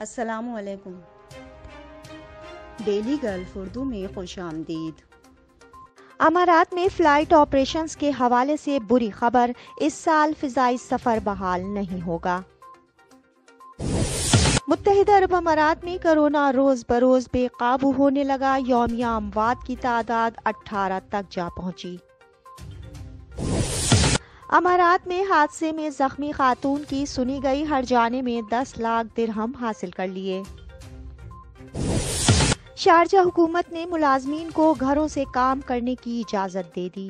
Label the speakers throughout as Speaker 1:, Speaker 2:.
Speaker 1: السلام علیکم۔ Daily golf Urdu میں خوش آمدید۔
Speaker 2: امارات میں فلائٹ آپریشنز کے حوالے سے بری خبر، اس سال فضائی سفر بحال نہیں ہوگا۔ متحدہ عرب امارات میں کرونا روز بروز بے قابو ہونے لگا، یومیہ اموات کی تعداد 18 تک جا پہنچی۔ امارات میں حادثے میں زخمی خاتون کی سنی گئی ہرجانے میں 10 لاکھ درہم حاصل کر لیے۔ شارجہ حکومت نے ملازمین کو گھروں سے کام کرنے کی اجازت دے دی۔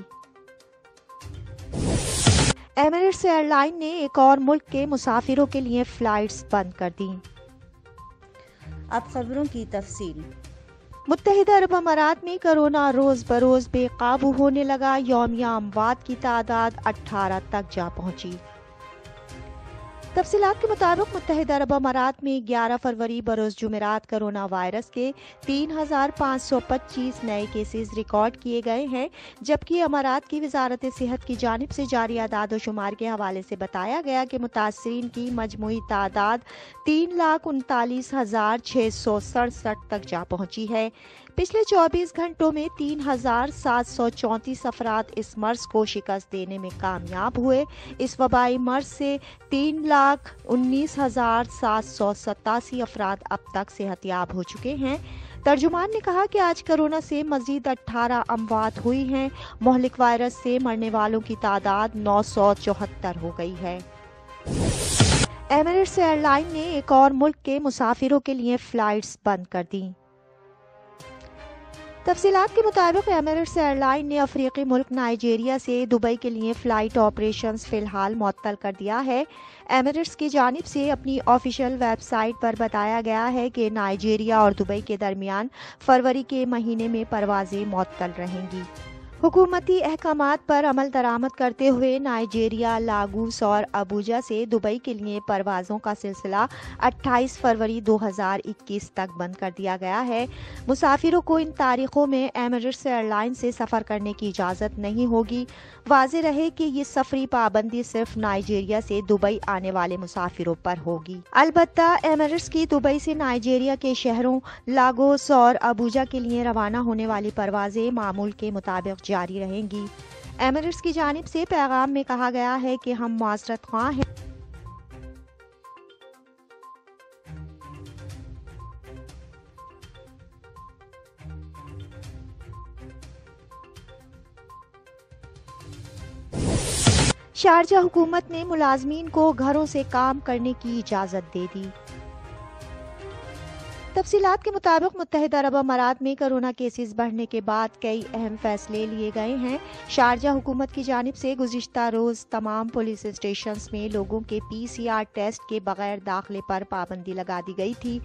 Speaker 2: ایمریٹس ایئر لائن نے ایک اور ملک کے مسافروں کے لیے فلائٹس بند کر دیں۔
Speaker 1: اب خبروں کی تفصیل۔
Speaker 2: متحدہ عرب امارات میں کرونا روز بروز بے قابو ہونے لگا، یومیہ اموات کی تعداد 18 تک جا پہنچی۔ تفصیلات کے مطابق متحدہ عرب امارات میں 11 فروری بروز جمعرات کرونا وائرس کے 3525 نئے کیسز ریکارڈ کیے گئے ہیں، جبکہ امارات کی وزارت صحت کی جانب سے جاری اعداد و شمار کے حوالے سے بتایا گیا کہ متاثرین کی مجموعی تعداد 3,39,667 تک جا پہنچی ہے۔ پچھلے 24 گھنٹوں میں 3,734 افراد اس مرض کو شکست دینے میں کامیاب ہوئے۔ اس وبائی مرض سے 3,19,787 افراد اب تک صحت یاب ہو چکے ہیں۔ ترجمان نے کہا کہ آج کرونا سے مزید 18 اموات ہوئی ہیں۔ مہلک وائرس سے مرنے والوں کی تعداد 974 ہو گئی ہے۔ ایمریٹس ایئر لائن نے ایک اور ملک کے مسافروں کے لیے فلائٹس بند کر دیں۔ تفصیلات کے مطابق ایمریٹس ایئر لائن نے افریقی ملک نائجیریا سے دبئی کے لیے فلائٹ آپریشنز فی الحال معطل کر دیا ہے۔ ایمریٹس کی جانب سے اپنی آفیشیل ویب سائٹ پر بتایا گیا ہے کہ نائجیریا اور دبئی کے درمیان فروری کے مہینے میں پروازیں معطل رہیں گی۔ حکومتی احکامات پر عمل درآمد کرتے ہوئے نائجیریا، لاگوس اور ابوجا سے دبئی کے لیے پروازوں کا سلسلہ 28 فروری 2021 تک بند کر دیا گیا ہے۔ مسافروں کو ان تاریخوں میں ایمریٹس ایئر لائن سے سفر کرنے کی اجازت نہیں ہوگی۔ واضح رہے کہ یہ سفری پابندی صرف نائجیریا سے دبئی آنے والے مسافروں پر ہوگی۔ البتہ ایمریٹس کی دبئی سے نائجیریا کے شہروں لاگوس اور ابوجا کے لیے روانہ ہونے والی پروازیں معمول کے مطابق جاری رہیں گی۔ ایمریٹس کی جانب سے پیغام میں کہا گیا ہے کہ ہم معذرت خواہ ہیں۔ شارجہ حکومت نے ملازمین کو گھروں سے کام کرنے کی اجازت دے دی۔ تفصیلات کے مطابق متحدہ عرب امارات میں کرونا کیسز بڑھنے کے بعد کئی اہم فیصلے لیے گئے ہیں۔ شارجہ حکومت کی جانب سے گزشتہ روز تمام پولیس اسٹیشنز میں لوگوں کے PCR ٹیسٹ کے بغیر داخلے پر پابندی لگا دی گئی تھی،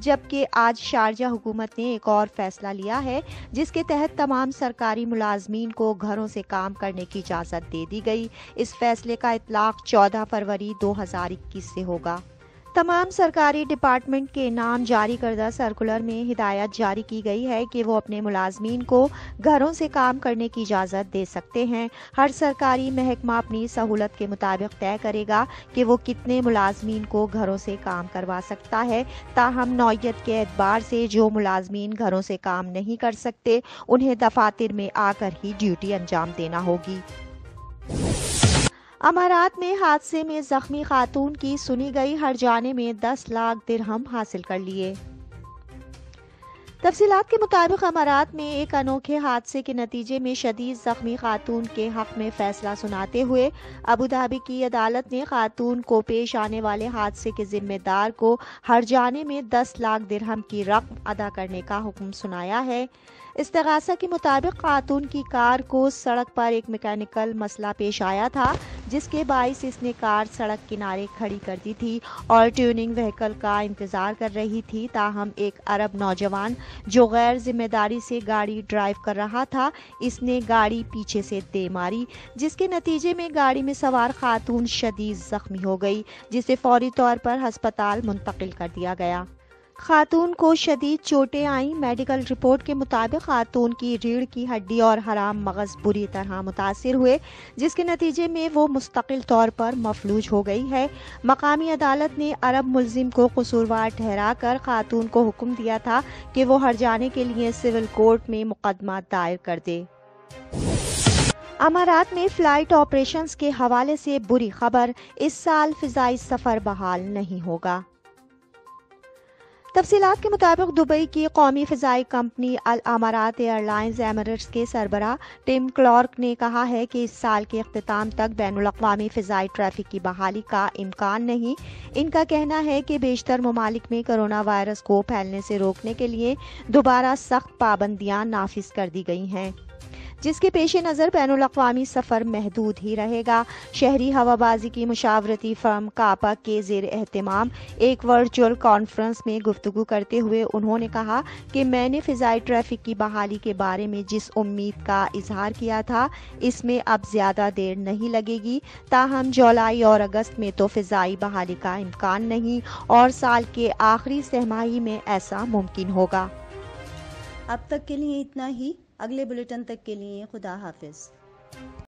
Speaker 2: جبکہ آج شارجہ حکومت نے ایک اور فیصلہ لیا ہے جس کے تحت تمام سرکاری ملازمین کو گھروں سے کام کرنے کی اجازت دے دی گئی۔ اس فیصلے کا اطلاق 14 فروری 2021 سے ہوگا۔ تمام سرکاری ڈپارٹمنٹ کے نام جاری کردہ سرکولر میں ہدایت جاری کی گئی ہے کہ وہ اپنے ملازمین کو گھروں سے کام کرنے کی اجازت دے سکتے ہیں۔ ہر سرکاری محکمہ اپنی سہولت کے مطابق طے کرے گا کہ وہ کتنے ملازمین کو گھروں سے کام کروا سکتا ہے۔ تاہم نوعیت کے اعتبار سے جو ملازمین گھروں سے کام نہیں کر سکتے انہیں دفاتر میں آ کر ہی ڈیوٹی انجام دینا ہوگی۔ امارات میں حادثے میں زخمی خاتون کی سنی گئی ہرجانے میں 10 لاکھ درہم حاصل کر لیے۔ تفصیلات کے مطابق امارات میں ایک انوکھے حادثے کے نتیجے میں شدید زخمی خاتون کے حق میں فیصلہ سناتے ہوئے ابوظہبی کی عدالت نے خاتون کو پیش آنے والے حادثے کے ذمہ دار کو ہرجانے میں 10 لاکھ درہم کی رقم ادا کرنے کا حکم سنایا ہے۔ استغاثہ کے مطابق خاتون کی کار کو سڑک پر ایک میکینیکل مسئلہ پیش آیا تھا، جس کے باعث اس نے کار سڑک کنارے کھڑی کر دی تھی اور ٹیوننگ وہیکل کا انتظار کر رہی تھی۔ تاہم ایک عرب نوجوان جو غیر ذمہ داری سے گاڑی ڈرائیو کر رہا تھا، اس نے گاڑی پیچھے سے دے ماری، جس کے نتیجے میں گاڑی میں سوار خاتون شدید زخمی ہو گئی، جسے فوری طور پر ہسپتال منتقل کر دیا گیا۔ خاتون کو شدید چوٹیں آئیں۔ میڈیکل رپورٹ کے مطابق خاتون کی ریڑھ کی ہڈی اور حرام مغز بری طرح متاثر ہوئے، جس کے نتیجے میں وہ مستقل طور پر مفلوج ہو گئی ہے۔ مقامی عدالت نے عرب ملزم کو قصوروار ٹھہرا کر خاتون کو حکم دیا تھا کہ وہ ہٹ جانے کے لیے سول کورٹ میں مقدمہ دائر کر دے۔ امارات میں فلائٹ آپریشنز کے حوالے سے بری خبر، اس سال فضائی سفر بحال نہیں ہوگا۔ تفصیلات کے مطابق دبئی کی قومی فضائی کمپنی الامارات ایئر لائنز ایمریٹس کے سربراہ ٹم کلارک نے کہا ہے کہ اس سال کے اختتام تک بین الاقوامی فضائی ٹریفک کی بحالی کا امکان نہیں۔ ان کا کہنا ہے کہ بیشتر ممالک میں کرونا وائرس کو پھیلنے سے روکنے کے لیے دوبارہ سخت پابندیاں نافذ کر دی گئی ہیں، جس کے پیش نظر بین الاقوامی سفر محدود ہی رہے گا۔ شہری ہوابازی کی مشاورتی فرم کاپا کے زیر اہتمام ایک ورچوئل کانفرنس میں گفتگو کرتے ہوئے انہوں نے کہا کہ میں نے فضائی ٹریفک کی بحالی کے بارے میں جس امید کا اظہار کیا تھا اس میں اب زیادہ دیر نہیں لگے گی، تاہم جولائی اور اگست میں تو فضائی بحالی کا امکان نہیں اور سال کے آخری سہ ماہی میں ایسا ممکن ہوگا۔
Speaker 1: اب تک کے لیے اتنا ہی، اگلے بلیٹن تک کے لیے خدا حافظ۔